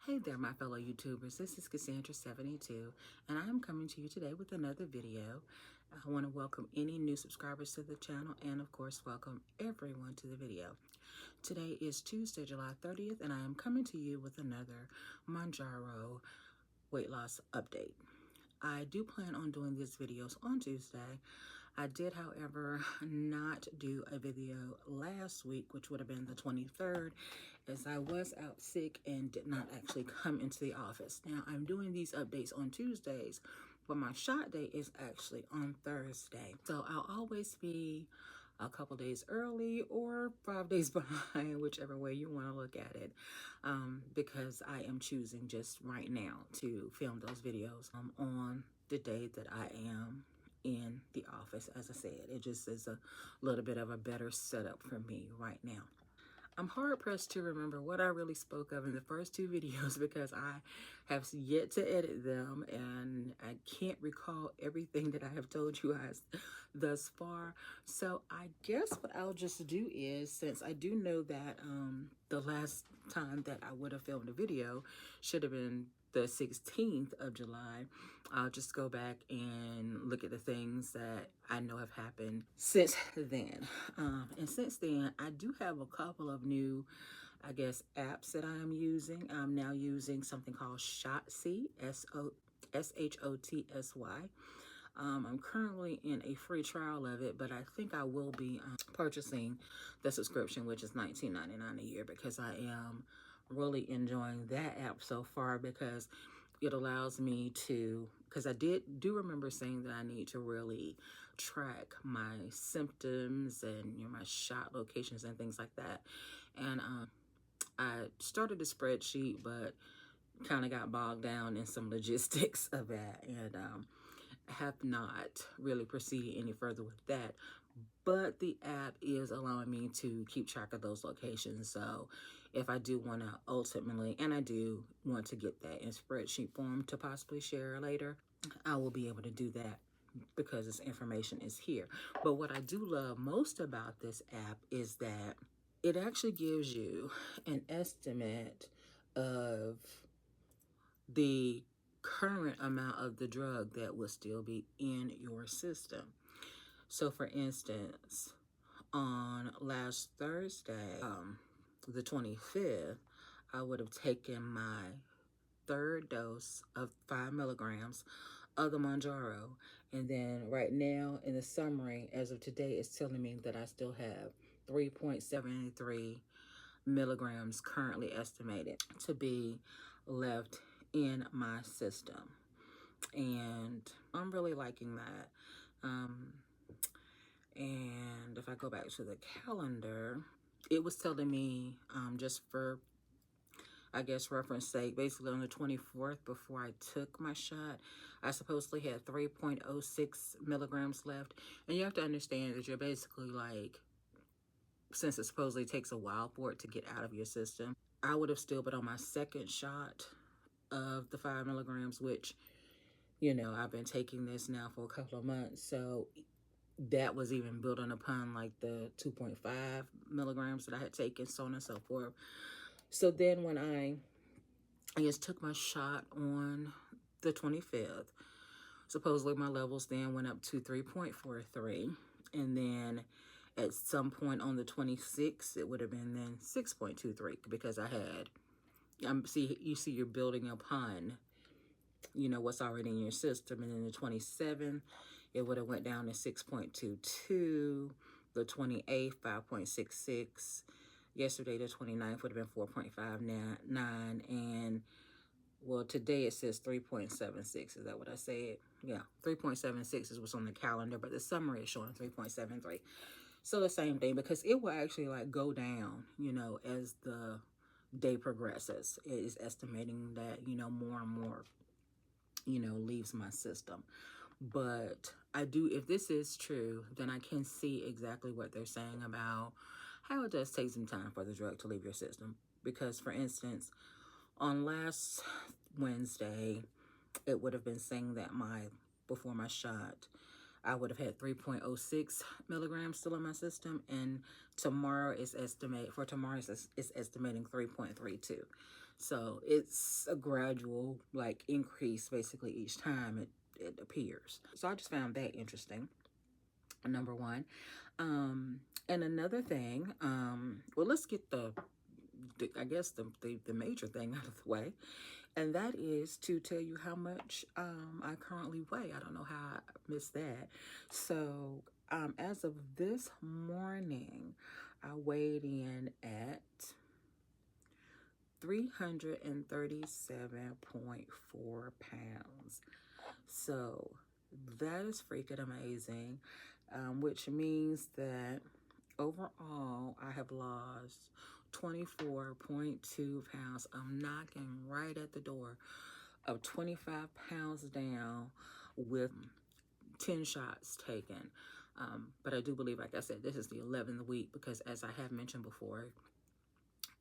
Hey there, my fellow YouTubers. This is Cassandra72, and I am coming to you today with another video. I want to welcome any new subscribers to the channel and, of course, welcome everyone to the video. Today is Tuesday, July 30th, and I am coming to you with another Mounjaro weight loss update. I do plan on doing these videos on Tuesday. I did, however, not do a video last week, which would have been the 23rd, as I was out sick and did not actually come into the office. Now, I'm doing these updates on Tuesdays, but my shot date is actually on Thursday. So I'll always be a couple days early or 5 days behind, whichever way you want to look at it, because I am choosing just right now to film those videos on the day that I am in the office. As I said, it just is a little bit of a better setup for me right now. I'm hard pressed to remember what I really spoke of in the first two videos because I have yet to edit them and I can't recall everything that I have told you guys thus far. So I guess what I'll just do is, since I do know that the last time that I would have filmed a video should have been the 16th of July, I'll just go back and look at the things that I know have happened since then. And since then, I do have a couple of new, I guess, apps that I am using. I'm now using something called Shotsy, S-H-O-T-S-Y. I'm currently in a free trial of it, but I think I will be purchasing the subscription, which is $19.99 a year, because I am really enjoying that app so far, because it allows me to, because I do remember saying that I need to really track my symptoms and my shot locations and things like that. And I started a spreadsheet, but kind of got bogged down in some logistics of that, and have not really proceeded any further with that. But the app is allowing me to keep track of those locations. So if I do want to ultimately, and I do want to get that in spreadsheet form to possibly share later, I will be able to do that because this information is here. But what I do love most about this app is that it actually gives you an estimate of the current amount of the drug that will still be in your system. So for instance, on last Thursday, the 25th, I would have taken my third dose of 5 milligrams of the Mounjaro. And then right now in the summary, as of today, it's telling me that I still have 3.73 milligrams currently estimated to be left in my system. And I'm really liking that. And if I go back to the calendar, it was telling me, just for, I guess, reference sake, basically on the 24th, before I took my shot, I supposedly had 3.06 milligrams left. And you have to understand that you're basically like, since it supposedly takes a while for it to get out of your system, I would have still been on my second shot of the 5 milligrams, which, I've been taking this now for a couple of months. So that was even building upon like the 2.5 milligrams that I had taken, so on and so forth. So then when I just took my shot on the 25th, supposedly my levels then went up to 3.43. And then at some point on the 26th, it would have been then 6.23, because I had, you see you're building upon, what's already in your system. And then the 27th, it would have went down to 6.22, the 28th, 5.66. Yesterday, the 29th, would have been 4.59. And, well, today it says 3.76. Is that what I said? Yeah, 3.76 is what's on the calendar, but the summary is showing 3.73. So the same thing, because it will actually like go down, as the day progresses. It is estimating that, more and more, leaves my system. But I do, if this is true, then I can see exactly what they're saying about how it does take some time for the drug to leave your system. Because, for instance, on last Wednesday, it would have been saying that before my shot, I would have had 3.06 milligrams still in my system, and tomorrow is estimating 3.32. So it's a gradual like increase basically each time it appears. So I just found that interesting. Number one. And another thing, well, let's get I guess the major thing out of the way, and that is to tell you how much I currently weigh. I don't know how I missed that. So as of this morning, I weighed in at 337.4 pounds. So that is freaking amazing, which means that overall I have lost 24.2 pounds. I'm knocking right at the door of 25 pounds down with 10 shots taken. But I do believe, like I said, this is the 11th week because, as I have mentioned before,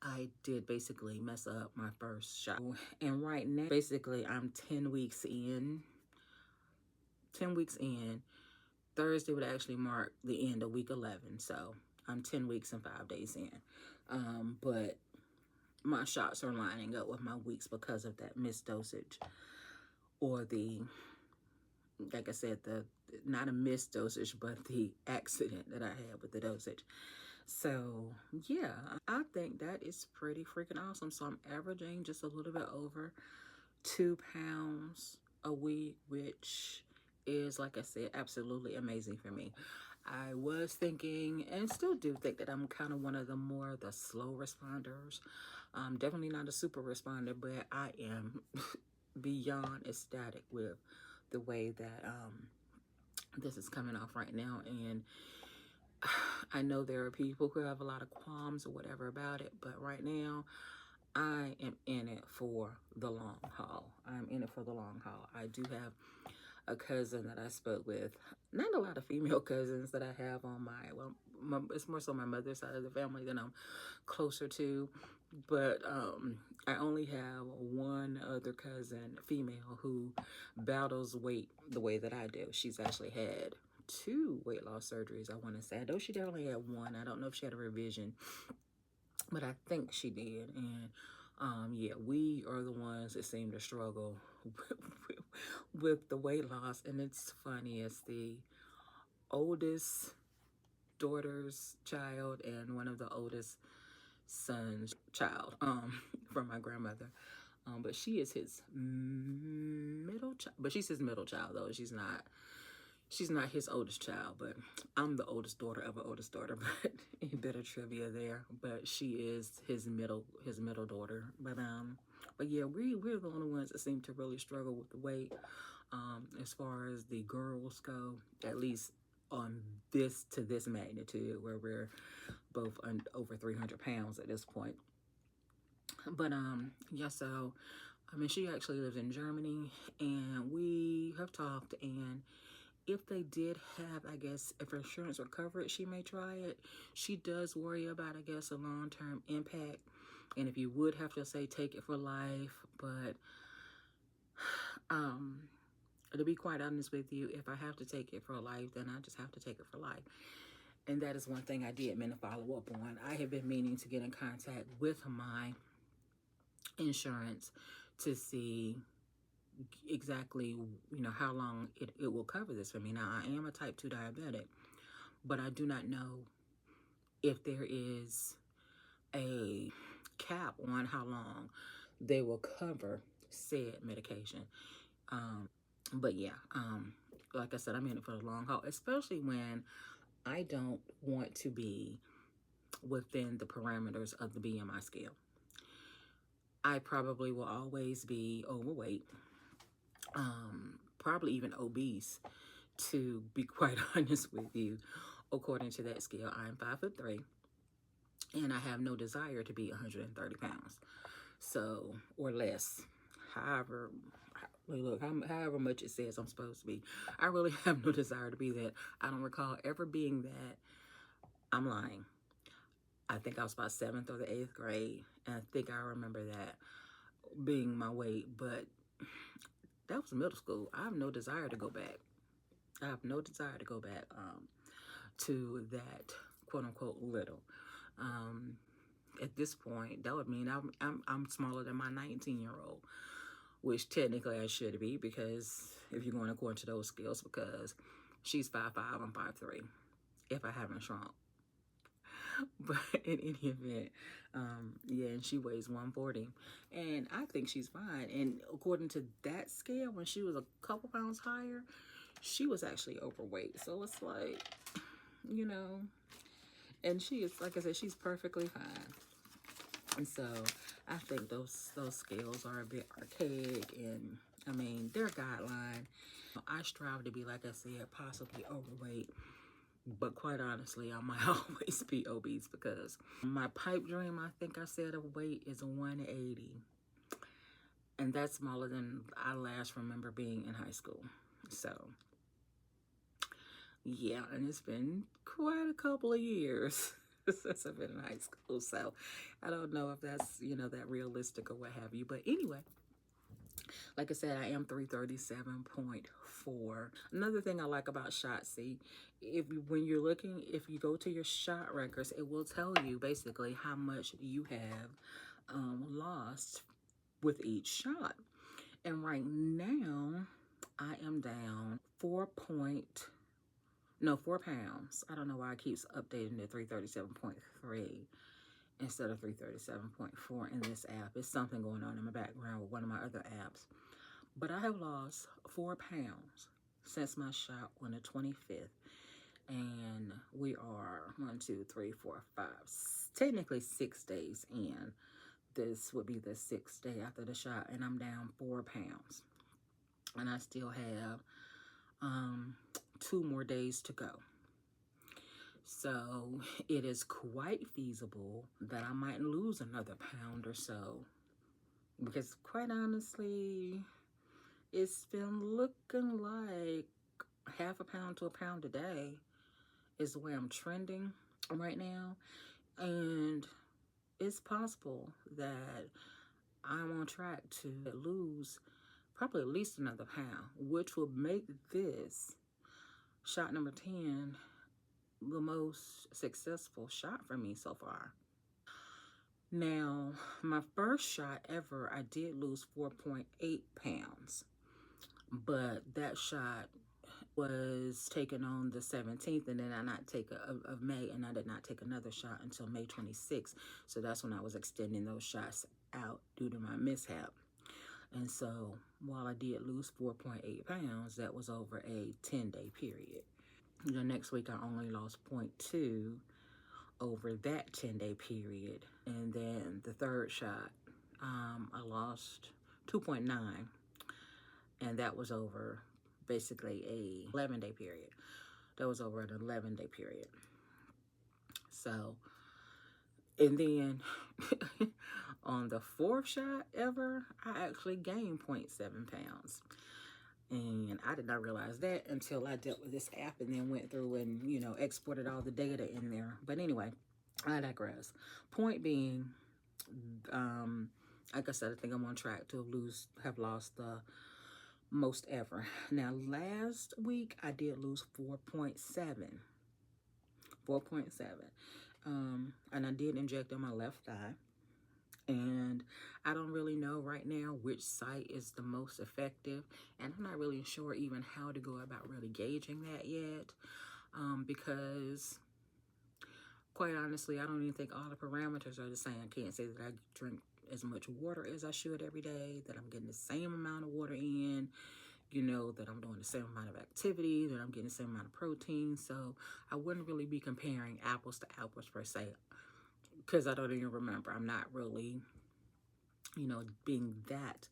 I did basically mess up my first shot. And right now, basically, I'm 10 weeks in. 10 weeks in. Thursday would actually mark the end of week 11. So I'm 10 weeks and 5 days in. But my shots are lining up with my weeks because of that missed dosage, or the, like I said, the not a missed dosage, but the accident that I had with the dosage. So yeah, I think that is pretty freaking awesome. So I'm averaging just a little bit over 2 pounds a week, which is, like I said, absolutely amazing for me. I was thinking, and still do think, that I'm kind of one of the slow responders. Definitely not a super responder, but I am beyond ecstatic with the way that this is coming off right now. And I know there are people who have a lot of qualms or whatever about it, but right now I am in it for the long haul. I'm in it for the long haul. I do have a cousin that I spoke with. Not a lot of female cousins that I have on it's more so my mother's side of the family that I'm closer to. But I only have one other cousin, female, who battles weight the way that I do. She's actually had 2 weight loss surgeries, I want to say. I know she definitely had one. I don't know if she had a revision, but I think she did. And yeah, we are the ones that seem to struggle with the weight loss. And it's funny, it's the oldest daughter's child and one of the oldest son's child from my grandmother. But she is his middle child. But she's his middle child, though. She's not his oldest child, but I'm the oldest daughter of an oldest daughter. But a bit of trivia there. But she is his middle daughter. But yeah, we're the only ones that seem to really struggle with the weight. As far as the girls go, at least on this magnitude, where we're both over 300 pounds at this point. But yeah, so I mean, she actually lives in Germany, and we have talked, and if they did have, I guess, if insurance would cover it, she may try it. She does worry about, I guess, a long-term impact, and if you would have to, say, take it for life. But to be quite honest with you, if I have to take it for life, then I just have to take it for life. And that is one thing I did mean to follow up on. I have been meaning to get in contact with my insurance to see exactly, how long it will cover this for me. Now, I am a type 2 diabetic, but I do not know if there is a cap on how long they will cover said medication. But yeah, like I said, I'm in it for the long haul, especially when I don't want to be within the parameters of the BMI scale. I probably will always be overweight, probably even obese, to be quite honest with you. According to that scale, I'm 5'3", and I have no desire to be 130 pounds, so, or less. However, look, however much it says I'm supposed to be, I really have no desire to be that. I don't recall ever being that. I'm lying. I think I was about 7th or the 8th grade, and I think I remember that being my weight, but that was middle school. I have no desire to go back. I have no desire to go back to that quote-unquote little. at this point, that would mean I'm smaller than my 19-year-old, which technically I should be, because if you're going according to those scales, because she's 5'5", I'm 5'3", if I haven't shrunk. But in any event, yeah, and she weighs 140, and I think she's fine. And according to that scale, when she was a couple pounds higher, she was actually overweight. So it's like, you know, and she is, like I said, she's perfectly fine. And so I think those scales are a bit archaic, and I mean, they're a guideline. I strive to be, like I said, possibly overweight, but quite honestly, I might always be obese, because my pipe dream, I think I said, of weight is 180. And that's smaller than I last remember being in high school. So, yeah, and it's been quite a couple of years since I've been in high school. So, I don't know if that's, that realistic or what have you. But anyway, like I said, I am 337.4. Another thing I like about Shotzi, when you're looking, if you go to your shot records, it will tell you basically how much you have lost with each shot. And right now, I am down 4 pounds. I don't know why I keep updating to 337.3 instead of 337.4 in this app. It's something going on in my background with one of my other apps. But I have lost 4 pounds since my shot on the 25th. And we are 1, 2, 3, 4, 5, technically 6 days in. This would be the 6th day after the shot, and I'm down 4 pounds. And I still have 2 more days to go. So it is quite feasible that I might lose another pound or so, because quite honestly, it's been looking like half a pound to a pound a day is the way I'm trending right now. And it's possible that I'm on track to lose probably at least another pound, which will make this shot number 10 the most successful shot for me so far. Now, my first shot ever, I did lose 4.8 pounds, but that shot was taken on the 17th, and then I not take of May, and I did not take another shot until May 26th. So that's when I was extending those shots out due to my mishap. And so while I did lose 4.8 pounds, that was over a 10-day period. The next week, I only lost 0.2 over that 10-day period. And then the third shot, I lost 2.9, and that was over basically a 11-day period. That was over an 11-day period. So, and then on the 4th shot ever, I actually gained 0.7 pounds. And I did not realize that until I dealt with this app and then went through and, exported all the data in there. But anyway, I digress. Point being, like I said, I think I'm on track to have lost the most ever. Now, last week, I did lose 4.7. 4.7. And I did inject on my left thigh. And I don't really know right now which site is the most effective. And I'm not really sure even how to go about really gauging that yet. Because, quite honestly, I don't even think all the parameters are the same. I can't say that I drink as much water as I should every day, that I'm getting the same amount of water in, that I'm doing the same amount of activity, that I'm getting the same amount of protein. So I wouldn't really be comparing apples to apples per se, because I don't even remember. I'm not really, being that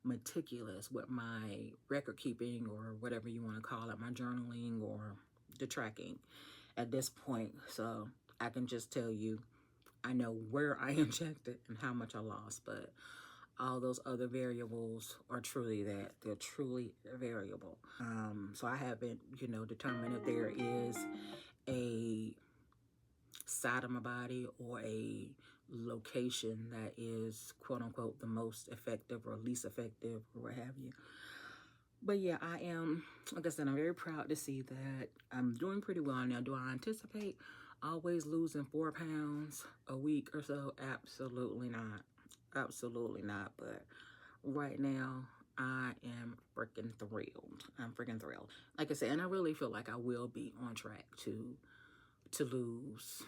meticulous with my record keeping, or whatever you want to call it, my journaling or the tracking at this point. So I can just tell you, I know where I injected and how much I lost, but all those other variables are truly that. They're truly variable. So I haven't, determined if there is a side of my body or a location that is, quote unquote, the most effective or least effective or what have you. But yeah, I am, like I said, I'm very proud to see that I'm doing pretty well now. Do I anticipate always losing 4 pounds a week or so. Absolutely not. Absolutely not. But right now, I am freaking thrilled. I'm freaking thrilled. Like I said, and I really feel like I will be on track to lose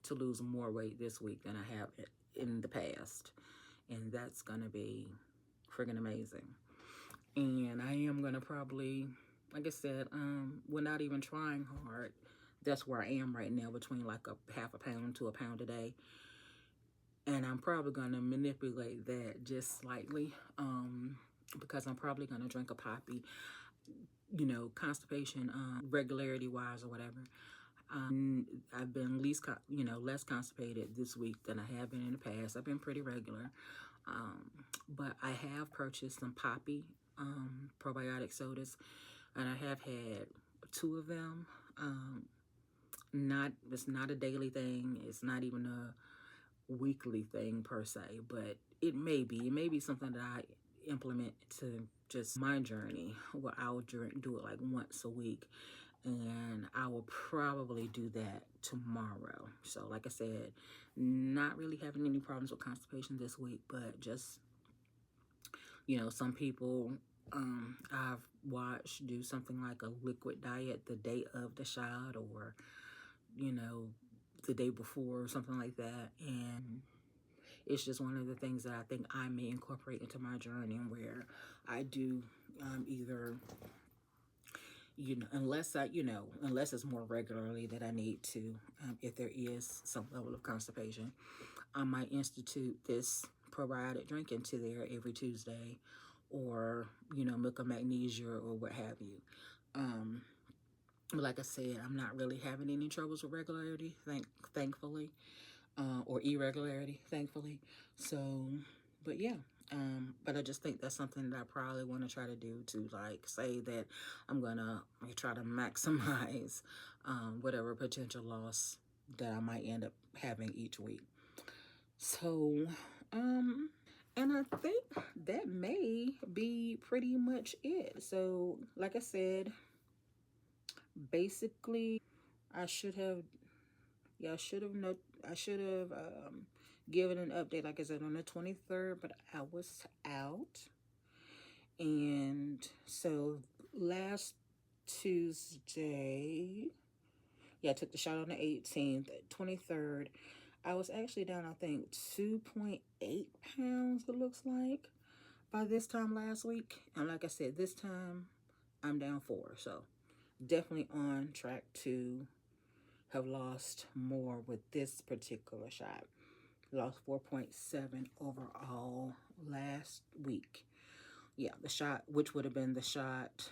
to lose more weight this week than I have in the past, and that's gonna be freaking amazing. And I am gonna probably, like I said, without even trying hard, that's where I am right now, between like a half a pound to a pound a day. And I'm probably gonna manipulate that just slightly, because I'm probably gonna drink a poppy, constipation, regularity wise or whatever. I've been less constipated this week than I have been in the past. I've been pretty regular, but I have purchased some poppy probiotic sodas, and I have had two of them. Not It's not a daily thing. It's not even a weekly thing per se, but it may be something that I implement to just my journey, where I'll do it like once a week, and I will probably do that tomorrow. So like I said, not really having any problems with constipation this week, but just, some people I've watched do something like a liquid diet the day of the shot, or you know the day before, or something like that. And it's just one of the things that I think I may incorporate into my journey, where I do either, unless it's more regularly that I need to, if there is some level of constipation, I might institute this probiotic drink into there every Tuesday, or, milk of magnesia or what have you. Um, like I said, I'm not really having any troubles with regularity, thankfully, or irregularity, thankfully. So, but yeah, but I just think that's something that I probably want to try to do, to like say that I'm gonna try to maximize whatever potential loss that I might end up having each week. So, and I think that may be pretty much it. So, like I said, basically, I should have, yeah, I should have given an update, like I said, on the 23rd, but I was out. And so last Tuesday, yeah, I took the shot on the 18th. 23rd, I was actually down, I think, 2.8 pounds, it looks like, by this time last week. And like I said, this time I'm down 4. So definitely on track to have lost more with this particular shot. Lost 4.7 overall last week. Yeah, the shot, which would have been the shot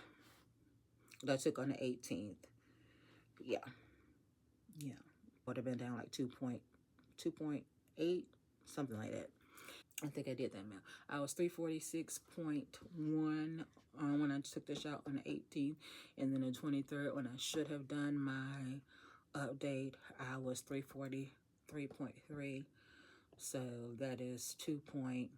that I took on the 18th. Yeah, yeah. Would have been down like 2.8, something like that. I think I did that math. I was 346.1 when I took the shot on the 18th, and then the 23rd, when I should have done my update, I was 343.3. So that is 2.8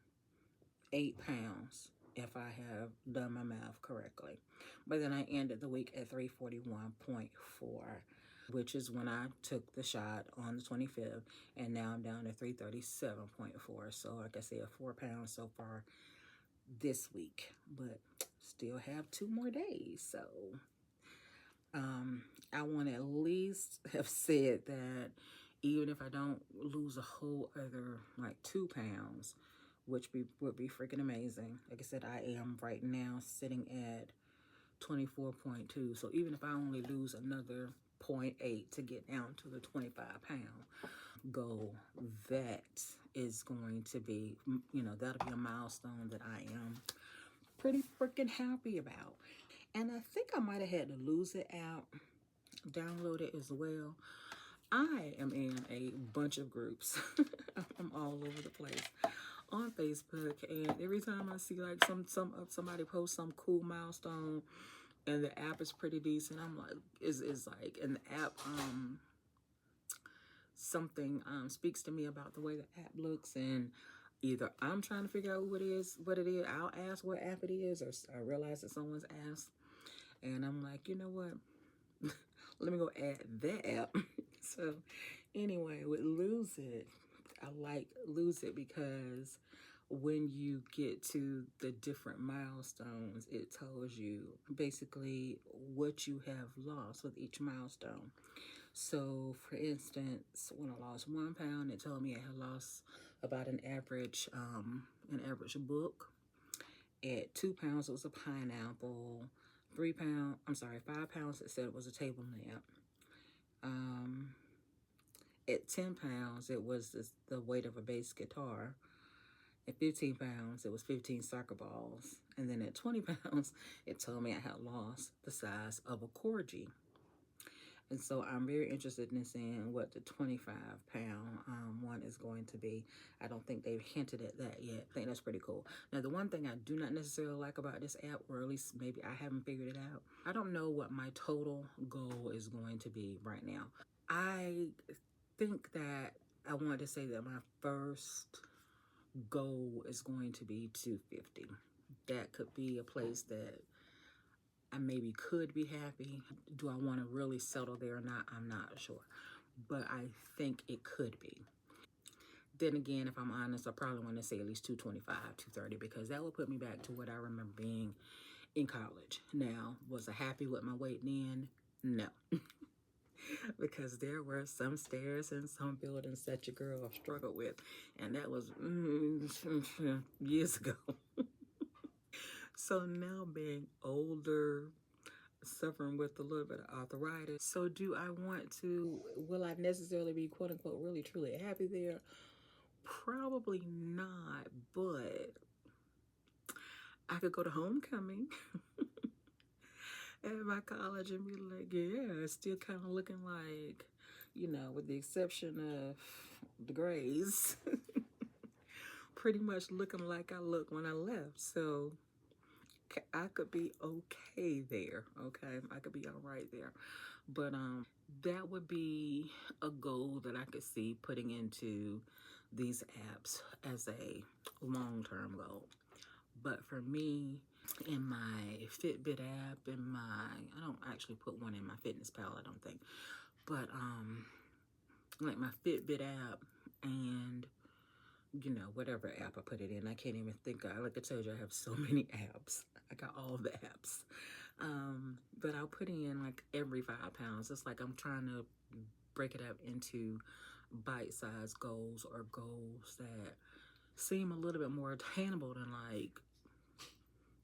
pounds if I have done my math correctly. But then I ended the week at 341.4, which is when I took the shot on the 25th, and now I'm down to 337.4. So like I said, 4 pounds so far this week, but still have 2 more days. So I want to at least have said that even if I don't lose a whole other like 2 pounds, which would be freaking amazing. Like I said, I am right now sitting at 24.2. So even if I only lose another zero point 0.8 to get down to the 25-pound goal, that is going to be, that'll be a milestone that I am pretty freaking happy about. And I think I might have had to lose it out, download it as well. I am in a bunch of groups. I'm all over the place on Facebook, and every time I see like somebody post some cool milestone, and the app is pretty decent, I'm like, is like, and the app something speaks to me about the way the app looks, and either I'm trying to figure out what it is. I'll ask what app it is, or I realize that someone's asked, and I'm like, you know what? Let me go add that app. So anyway, with Lose It, I like Lose It because when you get to the different milestones, it tells you basically what you have lost with each milestone. So, for instance, when I lost 1 pound, it told me I had lost about an average book. At 2 pounds, it was a pineapple. 3 pound, I'm sorry, 5 pounds, it said it was a table lamp. Um, at 10 pounds, it was the weight of a bass guitar. At 15 pounds, it was 15 soccer balls. And then at 20 pounds, it told me I had lost the size of a corgi. And so I'm very interested in seeing what the 25-pound one is going to be. I don't think they've hinted at that yet. I think that's pretty cool. Now, the one thing I do not necessarily like about this app, or at least maybe I haven't figured it out, I don't know what my total goal is going to be right now. I think that I wanted to say that my first goal is going to be 250. That could be a place that I maybe could be happy. Do I want to really settle there or not? I'm not sure. But I think it could be. Then again, if I'm honest, I probably want to say at least 225, 230, because that would put me back to what I remember being in college. Now, was I happy with my weight then? No. Because there were some stairs and some buildings that your girl struggled with. And that was years ago. So now being older, suffering with a little bit of arthritis. So do I want to, will I necessarily be quote unquote really truly happy there? Probably not, but I could go to homecoming at my college and be like, yeah, it's still kind of looking like, with the exception of the grays, pretty much looking like I looked when I left. So I could be okay there. Okay, I could be all right there. But that would be a goal that I could see putting into these apps as a long-term goal. But for me, in my Fitbit app, I don't actually put one in my Fitness Pal, I don't think. But like my Fitbit app and whatever app I put it in, I can't even think of. Like I told you, I have so many apps. I got all the apps. But I'll put in like every 5 pounds. It's like I'm trying to break it up into bite-sized goals or goals that seem a little bit more attainable than like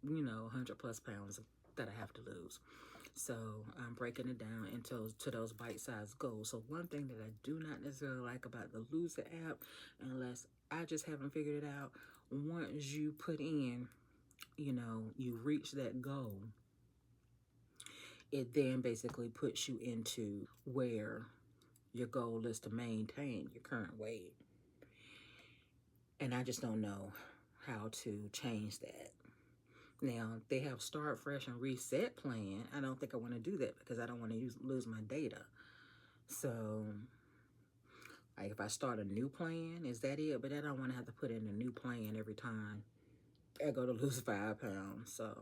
100 plus pounds that I have to lose. So I'm breaking it down into those bite-sized goals. So one thing that I do not necessarily like about the Lose It app, unless I just haven't figured it out, once you put in, you reach that goal, it then basically puts you into where your goal is to maintain your current weight. And I just don't know how to change that. Now, they have start fresh and reset plan. I don't think I want to do that because I don't want to lose my data. So, like if I start a new plan, is that it? But I don't want to have to put in a new plan every time I go to lose 5 pounds. So,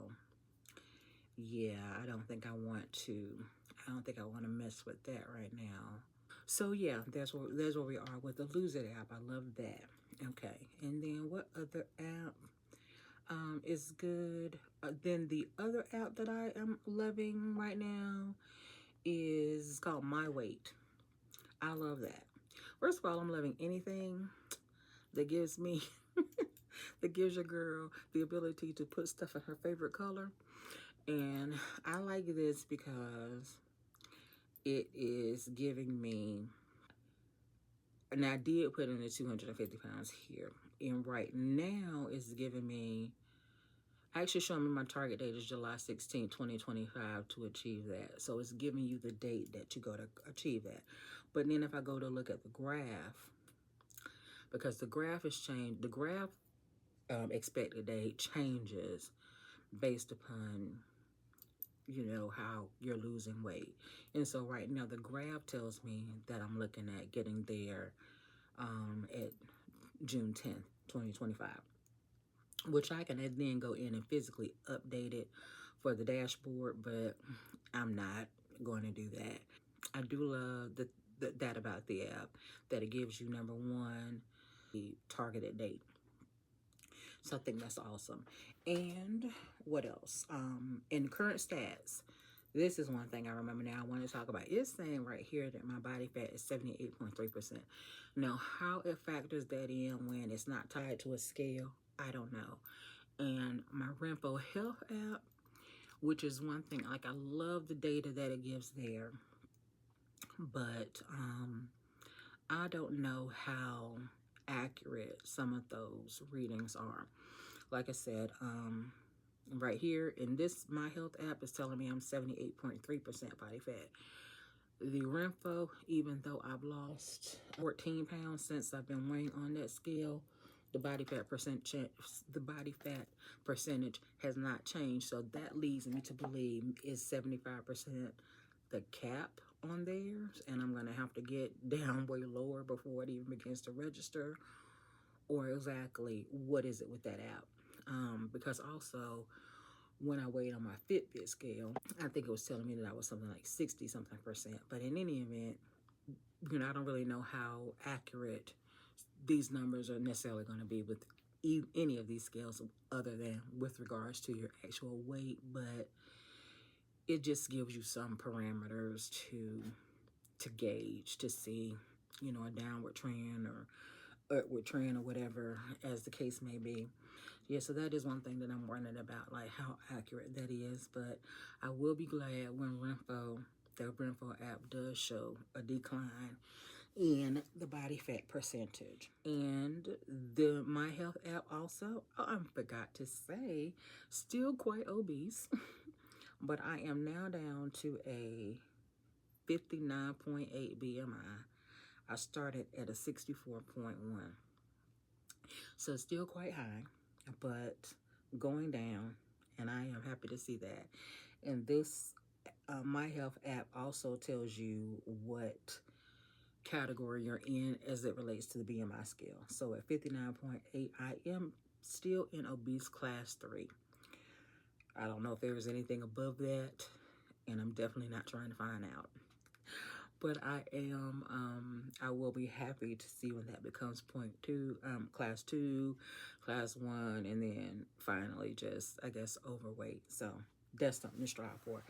yeah, I don't think I want to. I don't think I want to mess with that right now. So yeah, that's where we are with the Lose It app. I love that. Okay, and then what other app is good? Then the other app that I am loving right now is called My Weight. I love that. First of all, I'm loving anything that gives me that gives your girl the ability to put stuff in her favorite color. And I like this because it is giving me, and I did put in the 250 pounds here. And right now it's giving me, actually showing me my target date is July 16, 2025 to achieve that. So it's giving you the date that you go to achieve that. But then if I go to look at the graph, because the graph has changed, the graph expected date changes based upon how you're losing weight. And so right now the graph tells me that I'm looking at getting there at June 10th, 2025, which I can then go in and physically update it for the dashboard, but I'm not. going to do that. I do love that about the app, that it gives you, number one, the targeted date. So I think that's awesome. And what else? In current stats, this is one thing I remember now I want to talk about. It's saying right here that my body fat is 78.3%. Now, how it factors that in when it's not tied to a scale, I don't know. And my Renfo Health app, which is one thing, like, I love the data that it gives there, but I don't know how accurate some of those readings are. Like I said, right here in this My Health app is telling me I'm 78.3% body fat. The Renfo, even though I've lost 14 pounds since I've been weighing on that scale, the body fat percentage has not changed. So that leads me to believe is 75% the cap on theirs, and I'm gonna have to get down way lower before it even begins to register. Or exactly what is it with that app? Because also when I weighed on my Fitbit scale, I think it was telling me that I was something like 60 something percent. But in any event, I don't really know how accurate these numbers are necessarily going to be with any of these scales, other than with regards to your actual weight. But it just gives you some parameters to gauge, to see, a downward trend or upward trend or whatever as the case may be. Yeah, so that is one thing that I'm wondering about, like how accurate that is. But I will be glad when the Renfo app does show a decline in the body fat percentage. And the My Health app also, I forgot to say, still quite obese, but I am now down to a 59.8 BMI. I started at a 64.1. So still quite high, but going down, and I am happy to see that. And this My Health app also tells you what category you're in as it relates to the BMI scale. So at 59.8, I am still in obese class 3. I don't know if there was anything above that, and I'm definitely not trying to find out. But I will be happy to see when that becomes class 2, class 1, and then finally just, I guess, overweight. So that's something to strive for.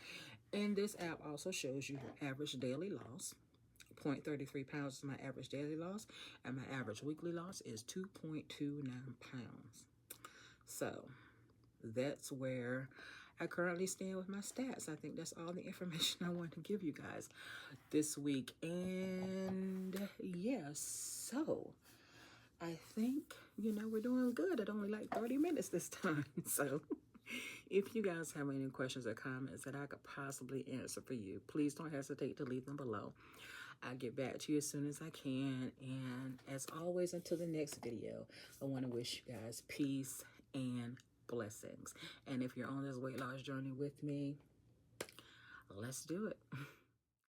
And this app also shows you your average daily loss. 0.33 pounds is my average daily loss, and my average weekly loss is 2.29 pounds. So that's where I currently stand with my stats. I think that's all the information I want to give you guys this week. And yes, so I think, we're doing good at only like 30 minutes this time. So if you guys have any questions or comments that I could possibly answer for you, please don't hesitate to leave them below. I'll get back to you as soon as I can. And as always, until the next video, I want to wish you guys peace and blessings. And if you're on this weight loss journey with me, let's do it.